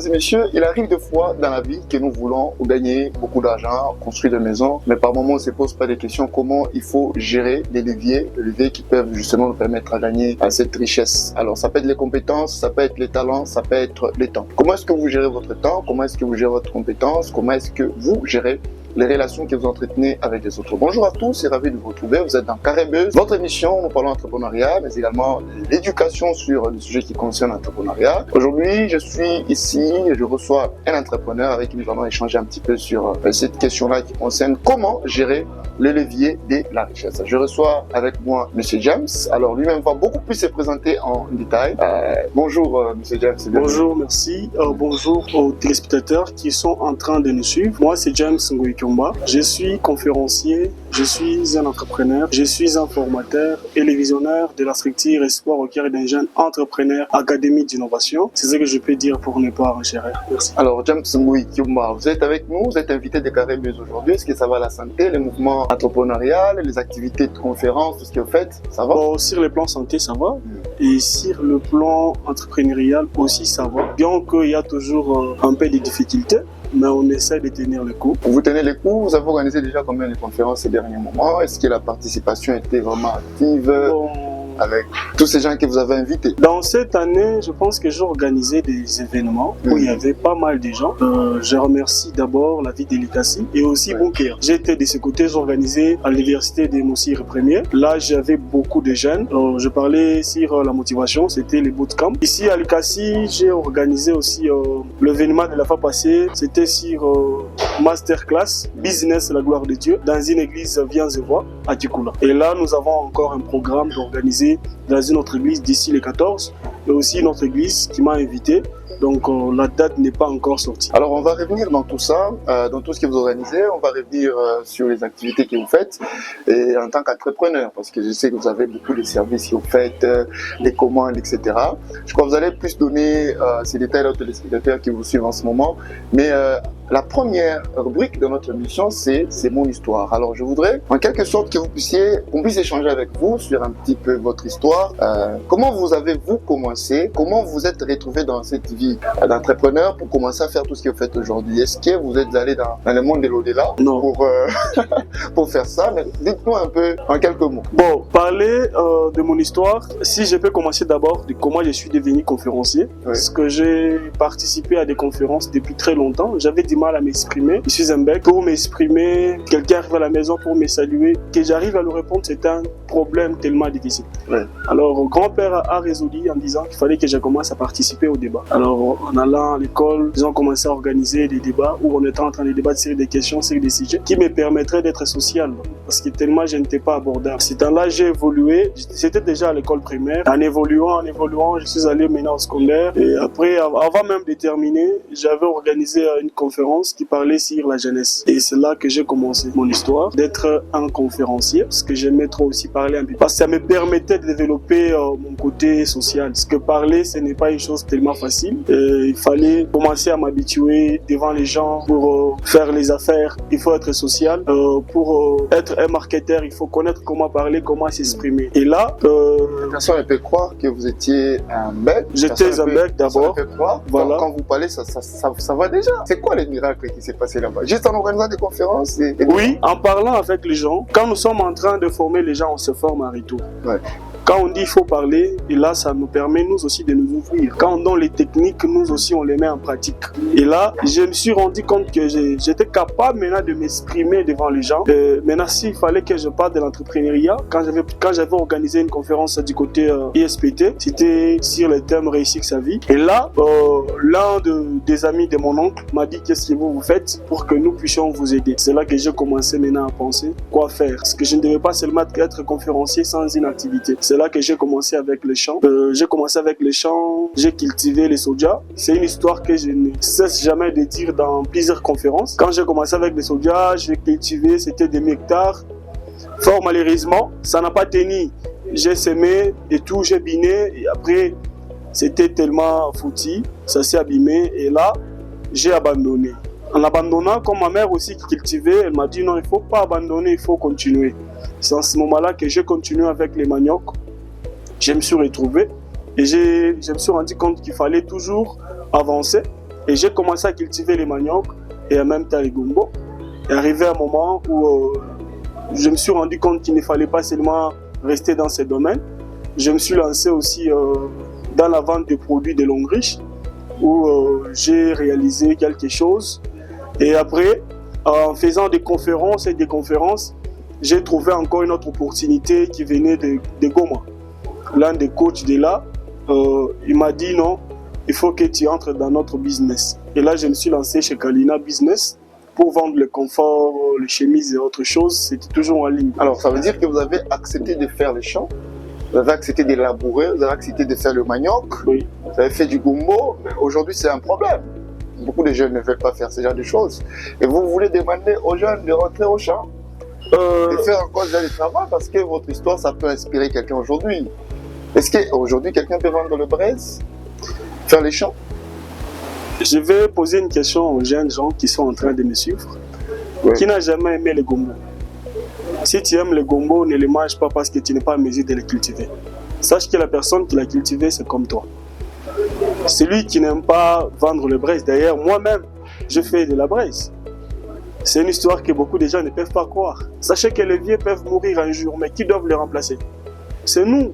et messieurs, il arrive des fois dans la vie que nous voulons gagner beaucoup d'argent, construire des maisons, mais par moments on ne se pose pas des questions comment il faut gérer les leviers qui peuvent justement nous permettre à gagner cette richesse. Alors ça peut être les compétences, ça peut être les talents, ça peut être les temps. Comment est-ce que vous gérez votre temps? Comment est-ce que vous gérez votre compétence? Comment est-ce que vous gérez les relations que vous entretenez avec les autres? Bonjour à tous et ravi de vous retrouver. Vous êtes dans Carré Buzz, votre émission, nous parlons d'entrepreneuriat, mais également l'éducation sur les sujets qui concernent l'entrepreneuriat. Aujourd'hui, je suis ici et je reçois un entrepreneur avec qui nous allons échanger un petit peu sur cette question-là qui concerne comment gérer le levier de la richesse. Je reçois avec moi M. James. Alors lui-même va beaucoup plus se présenter en détail. Bonjour M. James. Bonjour, merci. Bonjour aux téléspectateurs qui sont en train de nous suivre. Moi, c'est James Ngoyi Kiomba. Je suis conférencier, je suis un entrepreneur, je suis un formateur et le visionnaire de la structure Espoir au cœur d'un jeune entrepreneur Académie d'innovation. C'est ce que je peux dire pour ne pas renchérir. Merci. Alors James Ngoyi Kiomba, vous êtes avec nous, vous êtes invité de Carré Buzz aujourd'hui. Est-ce que ça va la santé, les mouvements entrepreneurial, les activités de conférence, tout ce que vous faites, ça va? Bon, sur le plan santé, ça va. Et sur le plan entrepreneurial aussi, ça va. Bien qu'il y a toujours un peu de difficultés, mais on essaie de tenir le coup. Vous tenez le coup, vous avez organisé déjà combien de conférences ces derniers moments? Est-ce que la participation était vraiment active avec tous ces gens que vous avez invités? Dans cette année, je pense que j'ai organisé des événements où il y avait pas mal de gens. Je remercie d'abord la ville d'Elikasi et aussi Bonker. J'étais de ce côté, j'ai organisé à l'université de Moussir Premier. Là, j'avais beaucoup de jeunes. Je parlais sur la motivation, c'était les bootcamps. Ici à Elikasi, j'ai organisé aussi l'événement de la fois passée. C'était sur Masterclass, Business, la gloire de Dieu, dans une église Viens-et-Vois à Tikula. Et là, nous avons encore un programme d'organiser dans une autre église d'ici les 14 et aussi une autre église qui m'a invité. Donc la date n'est pas encore sortie. Alors on va revenir dans tout ça, dans tout ce que vous organisez, on va revenir sur les activités que vous faites et en tant qu'entrepreneur, parce que je sais que vous avez beaucoup de services que vous faites, des commandes, etc. Je crois que vous allez plus donner ces détails aux téléspectateurs qui vous suivent en ce moment, mais la première rubrique de notre émission, c'est mon histoire. Alors je voudrais en quelque sorte que qu'on puisse échanger avec vous sur un petit peu votre histoire. Comment vous avez commencé? Comment vous êtes retrouvé dans cette vie d'entrepreneur pour commencer à faire tout ce que vous faites aujourd'hui? Est-ce que vous êtes allé dans le monde de l'au-delà pour faire ça? Mais dites-nous un peu en quelques mots. Bon, parler de mon histoire, si je peux commencer d'abord de comment je suis devenu conférencier. Oui. Parce que j'ai participé à des conférences depuis très longtemps. J'avais du mal à m'exprimer. Je suis un bec. Pour m'exprimer, quelqu'un arrive à la maison pour me saluer, que j'arrive à lui répondre, c'est un problème tellement difficile. Oui. Alors, grand-père a résolu en disant qu'il fallait que je commence à participer au débat. Alors, en allant à l'école, ils ont commencé à organiser des débats où on était en train de débattre sur des questions, sur des sujets qui me permettraient d'être social. Parce que tellement je n'étais pas abordable. Ce temps-là, j'ai évolué. C'était déjà à l'école primaire. En évoluant, je suis allé maintenant au secondaire. Et après, avant même de terminer, j'avais organisé une conférence qui parlait sur la jeunesse. Et c'est là que j'ai commencé mon histoire d'être un conférencier. Parce que j'aimais trop aussi parler un peu. Parce que ça me permettait de développer mon côté social. Parce que parler, ce n'est pas une chose tellement facile. Il fallait commencer à m'habituer devant les gens pour faire les affaires. Il faut être social. Pour être un marketeur, il faut connaître comment parler, comment s'exprimer. Et là, personne ne peut croire que vous étiez un bec. J'étais un bec d'abord. Voilà. Quand vous parlez, ça va déjà. C'est quoi les miracles qui s'est passé là-bas? Juste en organisant des conférences Oui, en parlant avec les gens. Quand nous sommes en train de former les gens, on se forme en retour. Ouais. Quand on dit il faut parler, et là, ça nous permet nous aussi de nous ouvrir. Quand on donne les techniques, nous aussi, on les met en pratique. Et là, je me suis rendu compte que j'étais capable maintenant de m'exprimer devant les gens. Maintenant, s'il fallait que je parle de l'entrepreneuriat, quand j'avais organisé une conférence du côté ISPT, c'était sur le thème réussir sa vie. Et là, l'un des amis de mon oncle m'a dit qu'est-ce que vous faites pour que nous puissions vous aider. C'est là que j'ai commencé maintenant à penser quoi faire. Parce que je ne devais pas seulement être conférencier sans une activité. C'est là que j'ai commencé avec les champs. J'ai cultivé les soja. C'est une histoire que je ne cesse jamais de dire dans plusieurs conférences. Quand j'ai commencé avec les soja, j'ai cultivé, c'était des hectares. Fort malheureusement, ça n'a pas tenu. J'ai semé et tout, j'ai biné. Et après, c'était tellement foutu, ça s'est abîmé. Et là, j'ai abandonné. En abandonnant, comme ma mère aussi qui cultivait, elle m'a dit non, il ne faut pas abandonner, il faut continuer. C'est en ce moment-là que j'ai continué avec les maniocs. Je me suis retrouvé et je me suis rendu compte qu'il fallait toujours avancer. Et j'ai commencé à cultiver les maniocs et en même temps les gombo. Et arrivé un moment où je me suis rendu compte qu'il ne fallait pas seulement rester dans ces domaines. Je me suis lancé aussi dans la vente de produits de Longriche, où j'ai réalisé quelque chose. Et après, en faisant des conférences, j'ai trouvé encore une autre opportunité qui venait de Goma. L'un des coachs de là, il m'a dit non, il faut que tu entres dans notre business. Et là, je me suis lancé chez Kalina Business pour vendre le confort, les chemises et autres choses. C'était toujours en ligne. Alors, ça veut dire que vous avez accepté de faire les champs, vous avez accepté de labourer, vous avez accepté de faire le manioc, oui. Vous avez fait du gombo. Aujourd'hui, c'est un problème. Beaucoup de jeunes ne veulent pas faire ce genre de choses. Et vous voulez demander aux jeunes de rentrer au champ et faire encore du travail parce que votre histoire, ça peut inspirer quelqu'un aujourd'hui. Est-ce qu'aujourd'hui, quelqu'un peut vendre le braise, faire les champs? Je vais poser une question aux jeunes gens qui sont en train de me suivre. Oui. Qui n'a jamais aimé les gombo? Si tu aimes les gombo, ne les mange pas parce que tu n'es pas en mesure de les cultiver. Sache que la personne qui l'a cultivé, c'est comme toi. Celui qui n'aime pas vendre le braise, d'ailleurs, moi-même, je fais de la braise. C'est une histoire que beaucoup de gens ne peuvent pas croire. Sachez que les vieux peuvent mourir un jour, mais qui doivent les remplacer? C'est nous.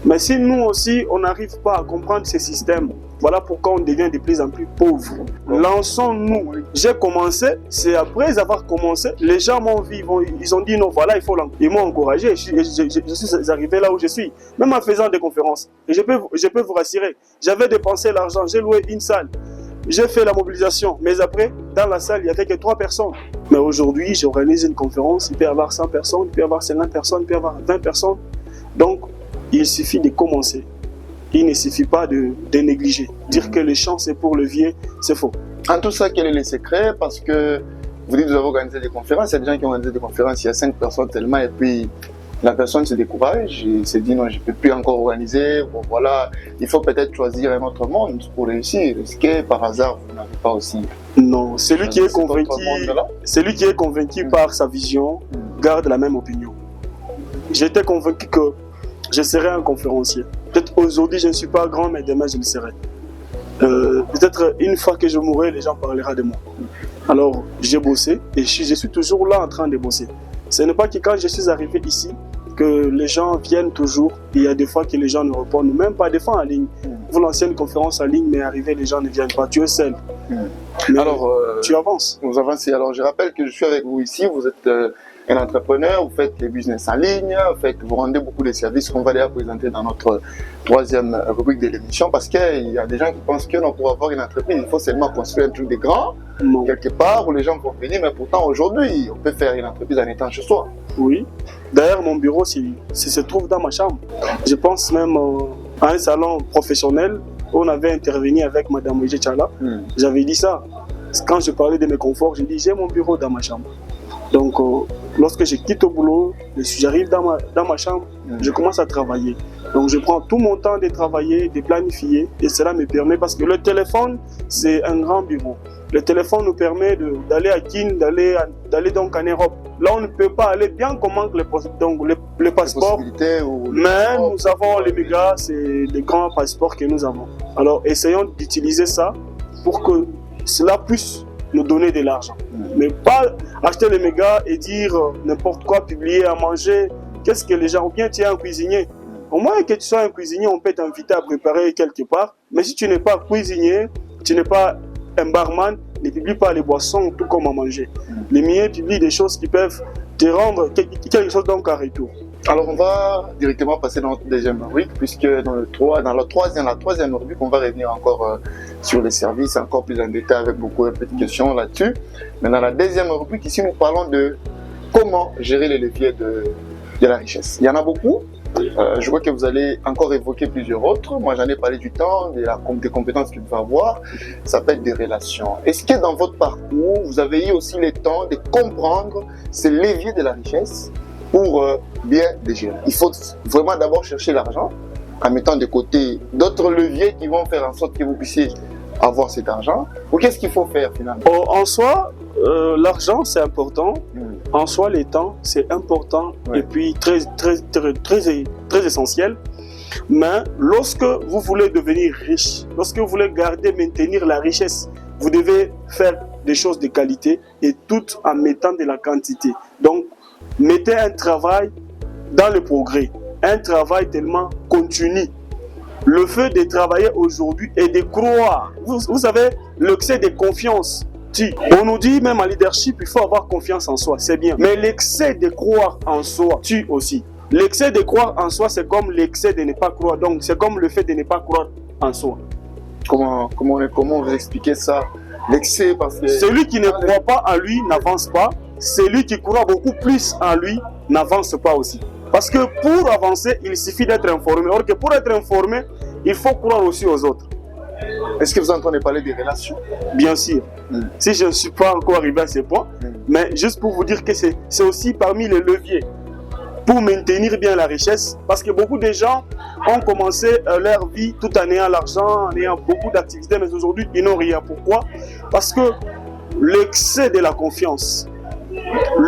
Mais si nous aussi, on n'arrive pas à comprendre ces systèmes, voilà pourquoi on devient de plus en plus pauvres. Lançons-nous. J'ai commencé, c'est après avoir commencé, les gens m'ont vu, ils ont dit non, voilà, il faut l'encourager. Ils m'ont encouragé, je suis arrivé là où je suis, même en faisant des conférences. Et je peux vous rassurer, j'avais dépensé l'argent, j'ai loué une salle, j'ai fait la mobilisation, mais après, dans la salle, il n'y avait que 3 personnes. Mais aujourd'hui, j'organise une conférence, il peut y avoir 100 personnes, il peut y avoir 50 personnes, il peut y avoir 20 personnes. Donc, il suffit de commencer. Il ne suffit pas de négliger. Dire que les champs, c'est pour le vieux, c'est faux. En tout ça, quel est le secret? Parce que vous dites que vous avez organisé des conférences. Il y a des gens qui ont organisé des conférences, il y a 5 personnes tellement, et puis la personne se décourage et se dit non, je ne peux plus encore organiser. Bon, voilà, il faut peut-être choisir un autre monde pour réussir. Est-ce que par hasard, vous n'avez pas aussi... Non, celui qui est convaincu par sa vision garde la même opinion. J'étais convaincu que je serais un conférencier. Peut-être aujourd'hui, je ne suis pas grand, mais demain, je le serai. Peut-être une fois que je mourrai, les gens parleront de moi. Alors, j'ai bossé et je suis toujours là en train de bosser. Ce n'est pas que quand je suis arrivé ici, que les gens viennent toujours. Il y a des fois que les gens ne répondent même pas, des fois en ligne. Vous lancez une conférence en ligne, mais arrivé, les gens ne viennent pas. Tu es seul. Alors, tu avances. Vous avancez. Alors, je rappelle que je suis avec vous ici. Vous êtes un entrepreneur, vous faites les business en ligne, vous rendez beaucoup de services qu'on va d'ailleurs présenter dans notre 3e rubrique de l'émission, parce qu'il y a des gens qui pensent que non, pour avoir une entreprise, il faut seulement construire un truc de grand, quelque part où les gens vont venir, mais pourtant aujourd'hui, on peut faire une entreprise en étant chez soi. Oui. D'ailleurs, mon bureau se trouve dans ma chambre. Je pense même à un salon professionnel où on avait intervenu avec Madame Oje Tchala. J'avais dit ça. Quand je parlais de mes conforts, j'ai dit j'ai mon bureau dans ma chambre. Donc, lorsque je quitte au boulot, j'arrive dans ma chambre, je commence à travailler. Donc, je prends tout mon temps de travailler, de planifier, et cela me permet, parce que le téléphone, c'est un grand bureau. Le téléphone nous permet d'aller à Kin, d'aller donc en Europe. Là, on ne peut pas aller bien qu'on manque le passeport, mais nous avons les mégas, c'est les grands passeports que nous avons. Alors, essayons d'utiliser ça pour que cela puisse nous donner de l'argent. Mais pas acheter les mégas et dire n'importe quoi, publier à manger. Qu'est-ce que les gens... Ou bien tu es un cuisinier. Au moins que tu sois un cuisinier, on peut t'inviter à préparer quelque part. Mais si tu n'es pas cuisinier, tu n'es pas un barman, ne publie pas les boissons tout comme à manger. Les miens publient des choses qui peuvent te rendre quelque chose donc à retour. Alors on va directement passer dans notre 2e rubrique, puisque dans la troisième rubrique, on va revenir encore sur les services, encore plus en détail avec beaucoup de petites questions là-dessus. Mais dans la 2e rubrique, ici nous parlons de comment gérer les leviers de la richesse. Il y en a beaucoup. Je vois que vous allez encore évoquer plusieurs autres. Moi j'en ai parlé du temps, des compétences qu'il faut avoir. Ça peut être des relations. Est-ce que dans votre parcours, vous avez eu aussi le temps de comprendre ces leviers de la richesse pour bien les gérer? Il faut vraiment d'abord chercher l'argent en mettant de côté d'autres leviers qui vont faire en sorte que vous puissiez avoir cet argent. Ou qu'est-ce qu'il faut faire finalement? En soi, l'argent c'est important. En soi, les temps c'est important et puis très essentiel. Mais lorsque vous voulez devenir riche, lorsque vous voulez maintenir la richesse vous devez faire des choses de qualité et tout en mettant de la quantité. Donc, mettez un travail dans le progrès, un travail tellement continu. Le fait de travailler aujourd'hui et de croire. Vous savez, l'excès de confiance. On nous dit même en leadership, il faut avoir confiance en soi, c'est bien. Mais l'excès de croire en soi tue aussi. L'excès de croire en soi, c'est comme l'excès de ne pas croire. Donc, c'est comme le fait de ne pas croire en soi. Comment vous expliquez ça? L'excès, parce que... Celui qui ne croit pas en lui n'avance pas. Celui qui croit beaucoup plus en lui n'avance pas aussi. Parce que pour avancer, il suffit d'être informé. Or que pour être informé, il faut croire aussi aux autres. Est-ce que vous entendez parler des relations? Bien sûr. Si je ne suis pas encore arrivé à ce point, mais juste pour vous dire que c'est aussi parmi les leviers pour maintenir bien la richesse. Parce que beaucoup de gens ont commencé leur vie tout en ayant l'argent, en ayant beaucoup d'activités, mais aujourd'hui, ils n'ont rien. Pourquoi? Parce que l'excès de la confiance.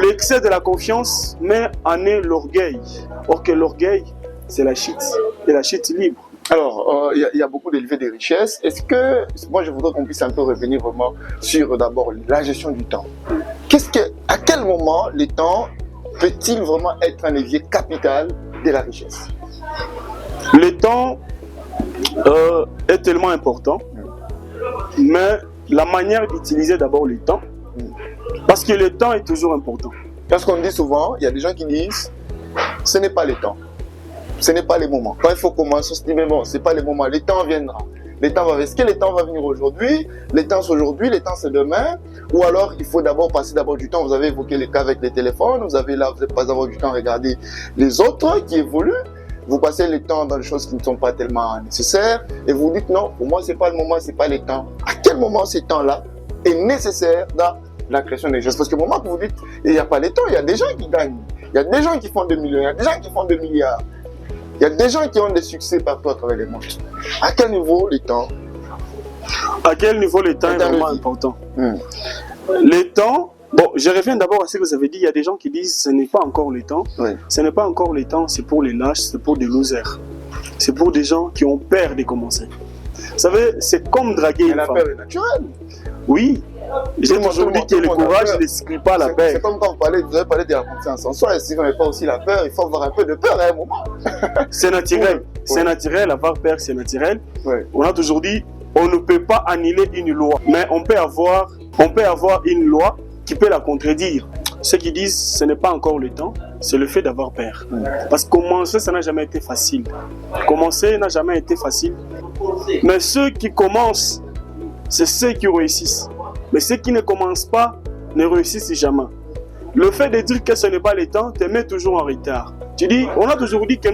L'excès de la confiance met en eux l'orgueil. Or que l'orgueil, c'est la chute. Et la chute libre. Alors, il y a beaucoup d'élevés de richesses. Est-ce que, moi je voudrais qu'on puisse un peu revenir vraiment sur d'abord la gestion du temps. À quel moment le temps peut-il vraiment être un levier capital de la richesse? Le temps est tellement important, mais la manière d'utiliser d'abord le temps, parce que le temps est toujours important. Parce qu'on dit souvent, il y a des gens qui disent, ce n'est pas le temps. Ce n'est pas le moment. Quand il faut commencer, on se dit, mais bon, ce n'est pas le moment. Le temps viendra. Le temps va... Est-ce que le temps va venir aujourd'hui? Le temps c'est aujourd'hui, le temps c'est demain? Ou alors, il faut d'abord passer du temps. Vous avez évoqué le cas avec les téléphones. Vous n'avez pas avoir du temps à regarder les autres qui évoluent. Vous passez le temps dans des choses qui ne sont pas tellement nécessaires. Et vous dites, non, pour moi, ce n'est pas le moment, ce n'est pas le temps. À quel moment ce temps-là est nécessaire dans la création des choses? Parce que au moment que vous dites, il n'y a pas le temps, il y a des gens qui gagnent. Il y a des gens qui font 2 millions, il y a des gens qui font 2 milliards. Il y a des gens qui ont des succès partout à travers le monde. À quel niveau le temps? À quel niveau le temps est vraiment important? Le temps, bon, je reviens d'abord à ce que vous avez dit. Il y a des gens qui disent ce n'est pas encore le temps. Oui. Ce n'est pas encore le temps, c'est pour les lâches, c'est pour des losers. C'est pour des gens qui ont peur de commencer. Vous savez, c'est comme draguer une femme. La peur est naturelle. Oui. J'ai toujours dit que le courage ne s'exprime pas la peur. C'est comme quand vous avez parlé de la confiance en soi. Et si vous n'avez pas aussi la peur, il faut avoir un peu de peur à un moment. C'est naturel. C'est naturel, avoir peur, c'est naturel. Ouais. On a toujours dit, on ne peut pas annuler une loi, mais on peut avoir une loi qui peut la contredire. Ceux qui disent, ce n'est pas encore le temps, c'est le fait d'avoir peur. Parce que commencer, ça n'a jamais été facile. Commencer n'a jamais été facile. Mais ceux qui commencent, c'est ceux qui réussissent. Mais ceux qui ne commencent pas ne réussissent jamais. Le fait de dire que ce n'est pas le temps te met toujours en retard. Tu dis, on a toujours dit que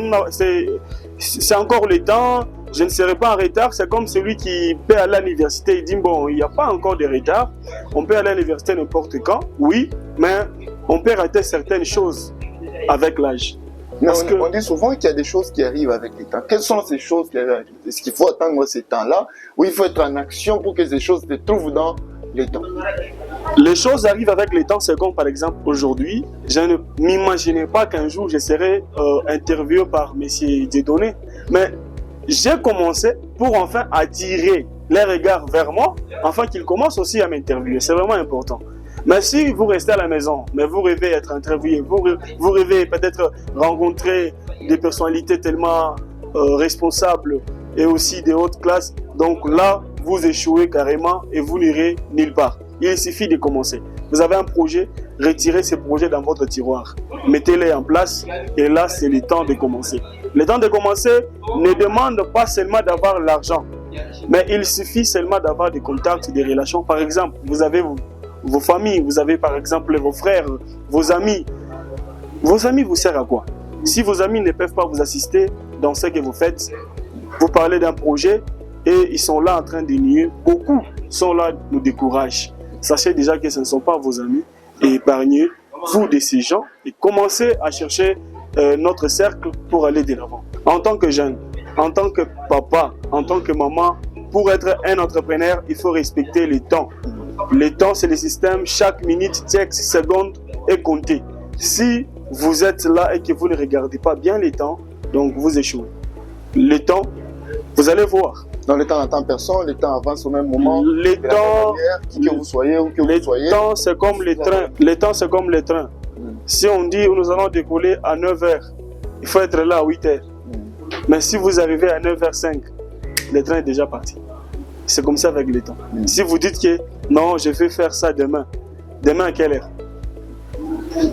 c'est encore le temps, je ne serai pas en retard. C'est comme celui qui peut aller à l'université. Il dit, bon, il n'y a pas encore de retard. On peut aller à l'université n'importe quand, oui, mais on peut rater certaines choses avec l'âge. On dit souvent qu'il y a des choses qui arrivent avec le temps. Quelles sont ces choses qui arrivent avec le temps? Est-ce qu'il faut attendre ces temps-là ou il faut être en action pour que ces choses se trouvent dans le temps? Les choses arrivent avec le temps, c'est comme par exemple aujourd'hui, je ne m'imaginais pas qu'un jour je serais interviewé par M. Dieudonné. Mais j'ai commencé pour enfin attirer les regards vers moi, afin qu'ils commencent aussi à m'interviewer. C'est vraiment important. Mais si vous restez à la maison, mais vous rêvez être interviewé, vous rêvez peut-être rencontrer des personnalités tellement responsables et aussi de haute classe, donc là, vous échouez carrément et vous n'irez nulle part. Il suffit de commencer. Vous avez un projet, retirez ces projets dans votre tiroir. Mettez-les en place et là, c'est le temps de commencer. Le temps de commencer ne demande pas seulement d'avoir l'argent, mais il suffit seulement d'avoir des contacts, des relations. Par exemple, vous avez vos familles, vous avez par exemple vos frères, vos amis. Vos amis vous servent à quoi? Si vos amis ne peuvent pas vous assister dans ce que vous faites, vous parlez d'un projet et ils sont là en train de nier. Beaucoup sont là, nous découragent. Sachez déjà que ce ne sont pas vos amis et épargnez-vous de ces gens et commencez à chercher notre cercle pour aller de l'avant. En tant que jeune, en tant que papa, en tant que maman, pour être un entrepreneur, il faut respecter le temps. Le temps, c'est le système. Chaque minute, chaque seconde est comptée. Si vous êtes là et que vous ne regardez pas bien le temps, donc vous échouez. Le temps, vous allez voir, Dans le temps n'attend personne, le temps avance au même moment. Les temps, qui que vous soyez ou que vous soyez. Le temps, c'est comme les trains. Le temps, c'est comme les trains. Si on dit nous allons décoller à 9h, il faut être là à 8h. Mais si vous arrivez à 9h05, le train est déjà parti. C'est comme ça avec le temps. Si vous dites que non, je vais faire ça demain, demain à quelle heure?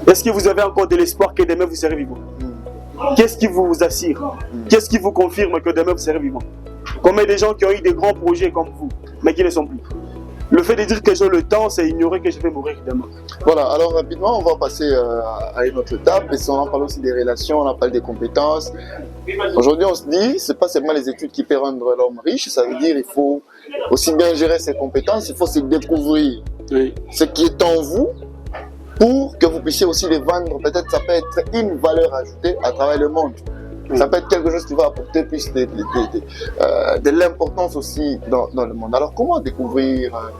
Est-ce que vous avez encore de l'espoir que demain vous serez vivant? Qu'est-ce qui vous assure? Qu'est-ce qui vous confirme que demain vous serez vivant? Combien de gens qui ont eu des grands projets comme vous, mais qui ne sont plus? Le fait de dire que j'ai le temps, c'est ignorer que je vais mourir demain. Voilà, alors rapidement, on va passer à une autre table. Et on parle aussi des relations, on en parle des compétences. Aujourd'hui, on se dit, ce n'est pas seulement les études qui peuvent rendre l'homme riche, ça veut dire qu'il faut aussi bien gérer ses compétences, il faut se découvrir ce qui est en vous pour que vous puissiez aussi les vendre. Peut-être ça peut être une valeur ajoutée à travers le monde. Ça peut être quelque chose qui va apporter plus de l'importance aussi dans le monde. Alors, comment découvrir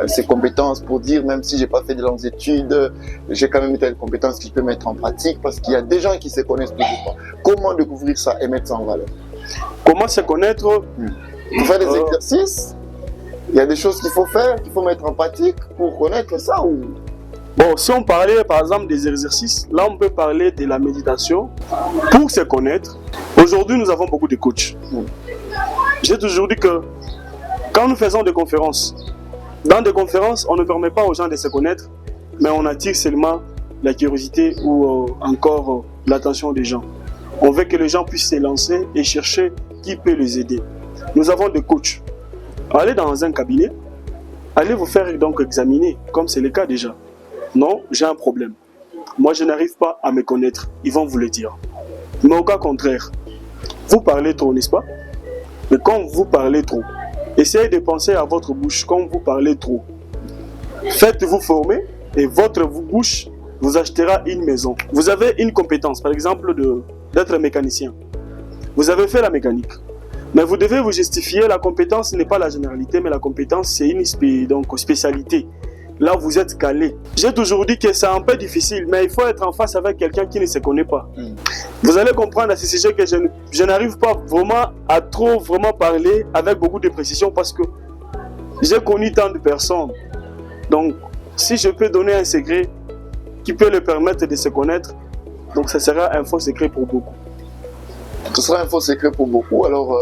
ces compétences pour dire, même si je n'ai pas fait de longues études, j'ai quand même des compétences que je peux mettre en pratique parce qu'il y a des gens qui se connaissent toujours pas. Comment découvrir ça et mettre ça en valeur? Comment se connaître? Pour faire des exercices, il y a des choses qu'il faut faire, qu'il faut mettre en pratique pour connaître ça ou... Bon, si on parlait par exemple des exercices, là on peut parler de la méditation pour se connaître. Aujourd'hui, nous avons beaucoup de coachs. J'ai toujours dit que quand nous faisons des conférences, dans des conférences, on ne permet pas aux gens de se connaître, mais on attire seulement la curiosité ou encore l'attention des gens. On veut que les gens puissent se lancer et chercher qui peut les aider. Nous avons des coachs. Allez dans un cabinet, allez vous faire donc examiner, comme c'est le cas déjà. Non, j'ai un problème. Moi, je n'arrive pas à me connaître. Ils vont vous le dire. Mais au cas contraire, vous parlez trop, n'est-ce pas? Mais quand vous parlez trop, essayez de penser à votre bouche quand vous parlez trop. Faites-vous former et votre bouche vous achètera une maison. Vous avez une compétence, par exemple, d'être mécanicien. Vous avez fait la mécanique. Mais vous devez vous justifier. La compétence n'est pas la généralité, mais la compétence, c'est une spécialité. Là, vous êtes calé. J'ai toujours dit que c'est un peu difficile, mais il faut être en face avec quelqu'un qui ne se connaît pas. Vous allez comprendre à ce sujet que je n'arrive pas vraiment à trop parler avec beaucoup de précision parce que j'ai connu tant de personnes. Donc, si je peux donner un secret qui peut leur permettre de se connaître, donc ça sera un faux secret pour beaucoup. Ce sera un faux secret pour beaucoup, alors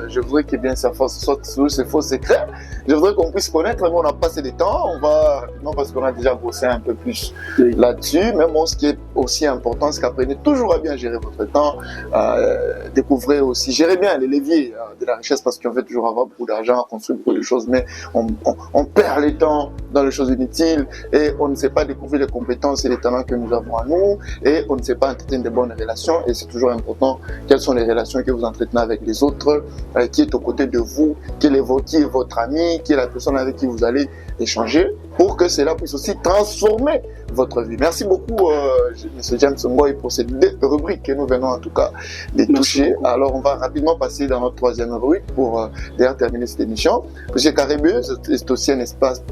je voudrais qu'il y ait bien ça soit toujours ce faux secret. Je voudrais qu'on puisse connaître, mais on n'a pas assez de temps. On va rapidement parce qu'on a déjà bossé un peu plus là-dessus. Mais bon, ce qui est aussi important, c'est qu'apprenez toujours à bien gérer votre temps. Découvrez aussi, gérez bien les leviers de la richesse parce qu'on veut toujours avoir beaucoup d'argent, construire beaucoup de choses, mais on perd le temps dans les choses inutiles et on ne sait pas découvrir les compétences et les talents que nous avons à nous et on ne sait pas entretenir de bonnes relations et c'est toujours important. Quelles sont les relations que vous entretenez avec les autres, qui est aux côtés de vous, qui est votre ami, qui est la personne avec qui vous allez échanger pour que cela puisse aussi transformer votre vie. Merci beaucoup, M. James Ngoy, pour cette rubrique que nous venons en tout cas de toucher. Alors, on va rapidement passer dans notre troisième rubrique pour déjà terminer cette émission. M. Caribeu, c'est aussi un espace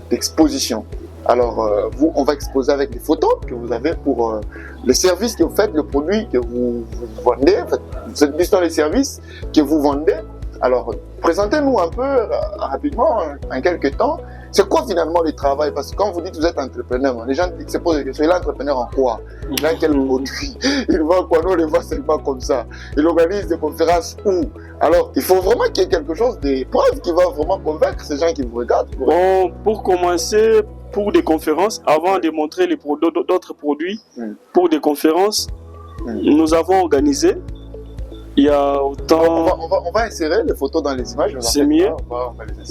d'exposition. Alors, on va exposer avec des photos que vous avez pour le service que vous faites, le produit que vous vendez. En fait, vous êtes plus dans les services que vous vendez. Alors, présentez-nous un peu rapidement, en quelques temps, c'est quoi finalement le travail? Parce que quand vous dites que vous êtes entrepreneur, les gens se posent des questions. Il est entrepreneur en quoi? Il a quel produit? Il vend quoi? Nous, on les voit seulement comme ça. Il organise des conférences où? Alors, il faut vraiment qu'il y ait quelque chose de preuve qui va vraiment convaincre ces gens qui vous regardent. Bon, pour commencer, pour des conférences, avant de montrer d'autres produits, pour des conférences, nous avons organisé. Il y a autant... On va insérer les photos dans les images. C'est mieux.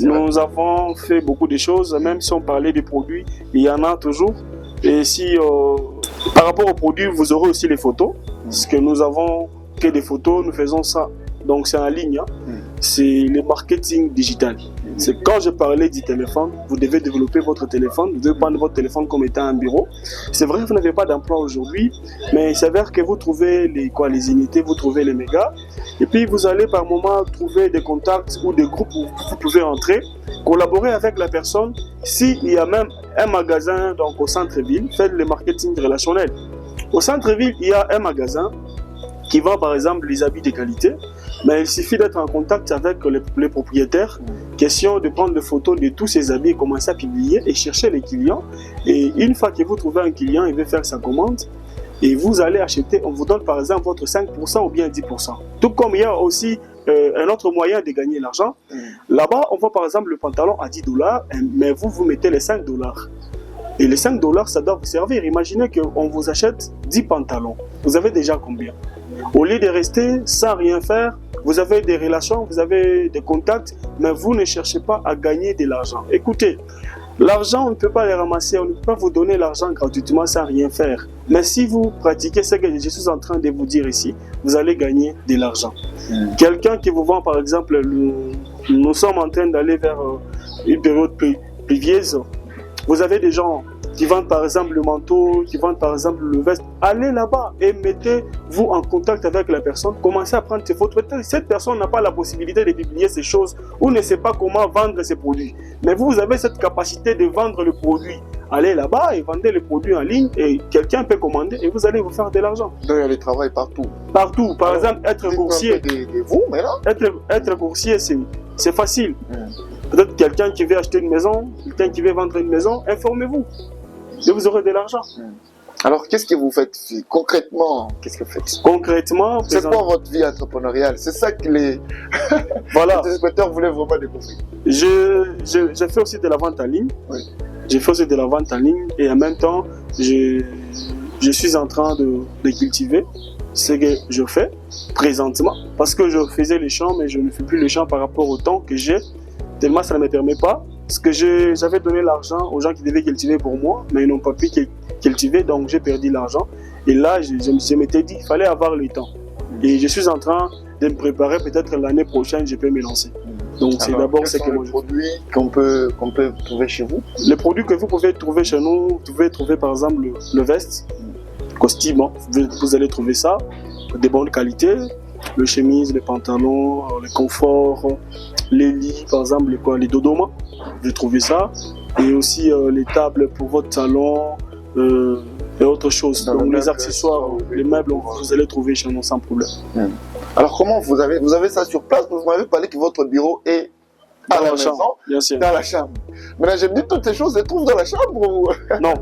Nous avons fait beaucoup de choses, même si on parlait des produits, il y en a toujours. Et si, par rapport aux produits, vous aurez aussi les photos. Parce que nous avons que des photos, nous faisons ça. Donc c'est en ligne. C'est le marketing digital. C'est quand je parlais du téléphone, vous devez développer votre téléphone, vous devez prendre votre téléphone comme étant un bureau. C'est vrai que vous n'avez pas d'emploi aujourd'hui, mais il s'avère que vous trouvez les unités, vous trouvez les mégas, et puis vous allez par moment trouver des contacts ou des groupes où vous pouvez entrer, collaborer avec la personne. S'il y a même un magasin donc au centre-ville, faites le marketing relationnel. Au centre-ville, il y a un magasin qui vend par exemple les habits de qualité, mais il suffit d'être en contact avec les propriétaires, question de prendre des photos de tous ces habits et commencer à publier et chercher les clients. Et une fois que vous trouvez un client, il veut faire sa commande, et vous allez acheter, on vous donne par exemple votre 5% ou bien 10%. Tout comme il y a aussi un autre moyen de gagner l'argent. Là-bas, on voit par exemple le pantalon à 10 $, mais vous mettez les 5 $. Et les 5 $, ça doit vous servir. Imaginez qu'on vous achète 10 pantalons. Vous avez déjà combien? Au lieu de rester sans rien faire, vous avez des relations, vous avez des contacts, mais vous ne cherchez pas à gagner de l'argent. Écoutez, l'argent, on ne peut pas le ramasser, on ne peut pas vous donner l'argent gratuitement sans rien faire. Mais si vous pratiquez ce que je suis en train de vous dire ici, vous allez gagner de l'argent. Quelqu'un qui vous vend, par exemple, nous sommes en train d'aller vers une période pluvieuse. Vous avez des gens qui vendent par exemple le manteau, qui vendent par exemple le veste. Allez là-bas et mettez-vous en contact avec la personne. Commencez à prendre ces photos. Peut-être cette personne n'a pas la possibilité de publier ces choses ou ne sait pas comment vendre ses produits. Mais vous avez cette capacité de vendre le produit. Allez là-bas et vendez le produit en ligne et quelqu'un peut commander et vous allez vous faire de l'argent. Donc il y a du travail partout. Partout. Par exemple, être coursier. Vous, mais là. Être coursier, c'est facile. Peut-être quelqu'un qui veut acheter une maison, quelqu'un qui veut vendre une maison, informez-vous. Et vous aurez de l'argent. Alors, qu'est-ce que vous faites concrètement? Qu'est-ce que vous faites concrètement? C'est quoi votre vie entrepreneuriale? C'est ça que les téléspectateurs voulaient vraiment découvrir. Je fais aussi de la vente en ligne. Oui. Je fais aussi de la vente en ligne et en même temps, je suis en train de cultiver ce que je fais présentement. Parce que je faisais les champs, mais je ne fais plus les champs par rapport au temps que j'ai. Tellement ça ne me permet pas. Parce que j'avais donné l'argent aux gens qui devaient cultiver pour moi, mais ils n'ont pas pu cultiver, donc j'ai perdu l'argent. Et là, je m'étais dit qu'il fallait avoir le temps. Et je suis en train de me préparer, peut-être l'année prochaine, je peux me lancer. Donc c'est d'abord ce que moi je fais. Produits qu'on peut trouver chez vous? Les produits que vous pouvez trouver chez nous, vous pouvez trouver par exemple le veste, costume, hein. Vous allez trouver ça, de bonne qualité. Les chemises, les pantalons, les conforts, les lits, par exemple, les dodomas, vous trouvez ça. Et aussi les tables pour votre salon et autres choses. Donc les accessoires, les meubles, vous allez trouver chez nous sans problème. Alors comment vous avez ça sur place? Vous m'avez parlé que votre bureau est à la maison, bien sûr. Dans la chambre. Maintenant, j'ai dit toutes ces choses, je les trouve dans la chambre ou... Non.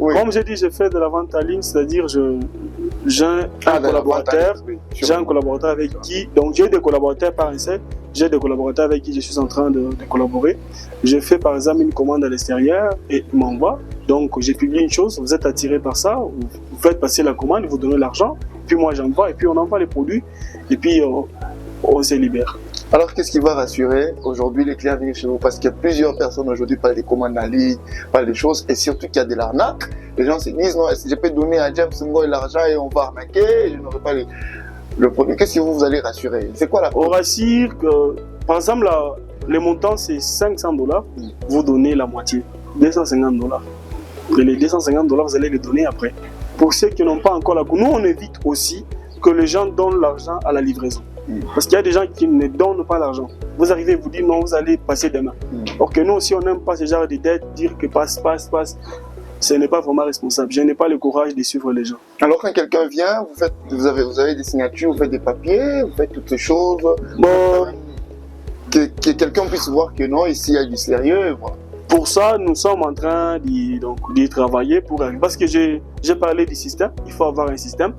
Oui. Comme j'ai dit, je fais de la vente en ligne, c'est-à-dire j'ai un collaborateur, j'ai un collaborateur avec qui, donc j'ai des collaborateurs par un seul, j'ai des collaborateurs avec qui je suis en train de collaborer. Je fais par exemple une commande à l'extérieur et il m'envoie. Donc j'ai publié une chose, vous êtes attiré par ça, vous faites passer la commande, vous donnez l'argent, puis moi j'envoie et puis on envoie les produits et puis on se libère. Alors, qu'est-ce qui va rassurer aujourd'hui les clients à venir chez vous? Parce qu'il y a plusieurs personnes aujourd'hui parlent des commandes en ligne, parlent des choses, et surtout qu'il y a de l'arnaque. Les gens se disent, non, je peux donner à James Ngoy l'argent et on va arnaquer, je n'aurai pas le produit. Qu'est-ce que vous allez rassurer? C'est quoi la On rassure que, par exemple, le montant c'est 500 $, vous donnez la moitié, 250 $. Et les 250 $, vous allez les donner après. Pour ceux qui n'ont pas encore la commande, nous on évite aussi que les gens donnent l'argent à la livraison. Parce qu'il y a des gens qui ne donnent pas l'argent. Vous arrivez et vous dites non, vous allez passer demain. Or que nous, si on n'aime pas ce genre de dette, dire que passe, ce n'est pas vraiment responsable. Je n'ai pas le courage de suivre les gens. Alors quand quelqu'un vient, vous avez des signatures, vous faites des papiers, vous faites toutes ces choses. Bon, que quelqu'un puisse voir que non, ici il y a du sérieux. Voilà. Pour ça, nous sommes en train d'y travailler pour arriver. Parce que j'ai parlé du système, il faut avoir un système.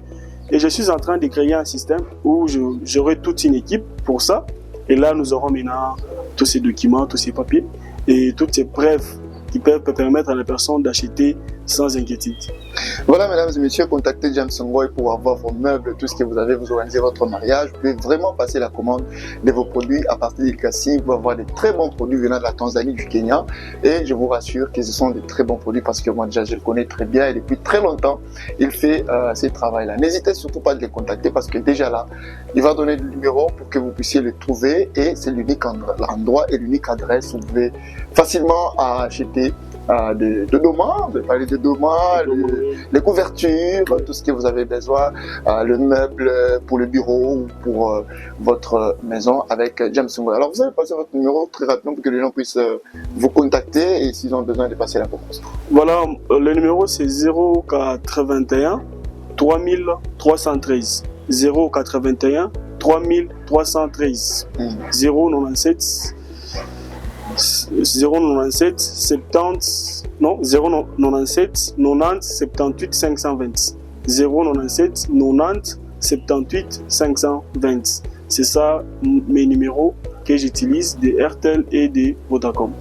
Et je suis en train de créer un système où j'aurai toute une équipe pour ça. Et là, nous aurons maintenant tous ces documents, tous ces papiers et toutes ces preuves qui peuvent permettre à la personne d'acheter sans inquiétude. Voilà, mesdames et messieurs, contactez James Ngoy pour avoir vos meubles, tout ce que vous avez, vous organisez votre mariage. Vous pouvez vraiment passer la commande de vos produits à partir du Kassi. Vous pouvez avoir des très bons produits venant de la Tanzanie, du Kenya. Et je vous rassure que ce sont des très bons produits parce que moi déjà je le connais très bien et depuis très longtemps, il fait ce travail-là. N'hésitez surtout pas à les contacter parce que déjà là, il va donner le numéro pour que vous puissiez le trouver et c'est l'unique endroit et l'unique adresse où vous pouvez facilement acheter de dommages, de parler de dommages, les couvertures, tout ce que vous avez besoin, le meuble pour le bureau ou pour votre maison avec James Ngoy. Alors vous allez passer votre numéro très rapidement pour que les gens puissent vous contacter et s'ils ont besoin de passer la commande. Voilà, le numéro c'est 081 3313. 081 3313 097 70 non 097 90 78 520 097 90 78 520. C'est ça mes numéros que j'utilise des Airtel et des Vodacom.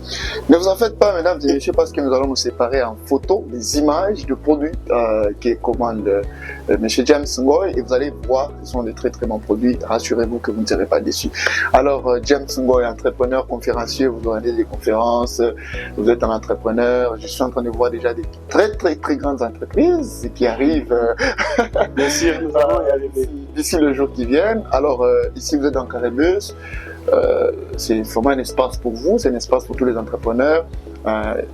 Ne vous en faites pas, mesdames et messieurs, parce que nous allons nous séparer en photos, des images de produits que commande M. James Ngoy, et vous allez voir, ce sont des très très bons produits. Rassurez-vous que vous ne serez pas déçus. Alors, James Ngoy, entrepreneur, conférencier, vous organisez des conférences, vous êtes un entrepreneur. Je suis en train de voir déjà des très très très grandes entreprises qui arrivent. Bien sûr, nous allons y arriver d'ici le jour qui vient. Alors, ici vous êtes dans Carré-Bus. C'est vraiment un espace pour vous, c'est un espace pour tous les entrepreneurs.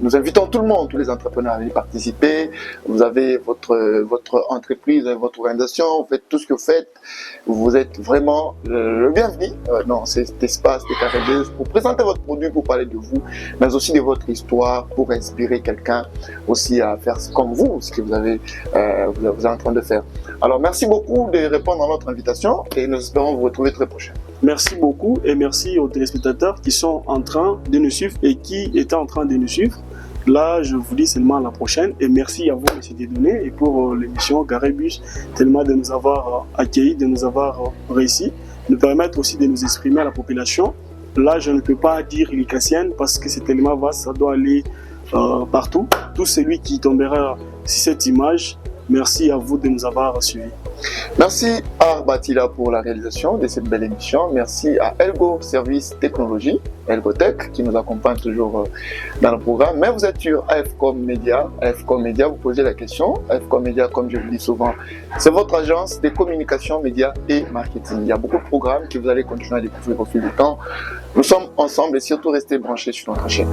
Nous invitons tout le monde, tous les entrepreneurs à venir participer. Vous avez votre entreprise, votre organisation, vous faites tout ce que vous faites. Vous êtes vraiment le bienvenu dans cet espace de Carré-Bus pour présenter votre produit, pour parler de vous, mais aussi de votre histoire, pour inspirer quelqu'un aussi à faire comme vous, ce que vous êtes en train de faire. Alors merci beaucoup de répondre à notre invitation et nous espérons vous retrouver très prochainement. Merci beaucoup et merci aux téléspectateurs qui sont en train de nous suivre et qui étaient en train de nous suivre. Là, je vous dis seulement à la prochaine et merci à vous, M. Dieudonné, et pour l'émission Carré-Bus, tellement de nous avoir accueillis, de nous avoir réussi, nous permettre aussi de nous exprimer à la population. Là, je ne peux pas dire l'Icassienne parce que c'est tellement vaste, ça doit aller partout. Tout celui qui tombera sur cette image, merci à vous de nous avoir suivis. Merci à Batila pour la réalisation de cette belle émission. Merci à Elgo Service Technologie, Elgotech, qui nous accompagne toujours dans le programme. Mais vous êtes sur AFCOM Media. AFCOM Media, vous posez la question. AFCOM Media, comme je le dis souvent, c'est votre agence de communication, médias et marketing. Il y a beaucoup de programmes que vous allez continuer à découvrir au fil du temps. Nous sommes ensemble et surtout restez branchés sur notre chaîne.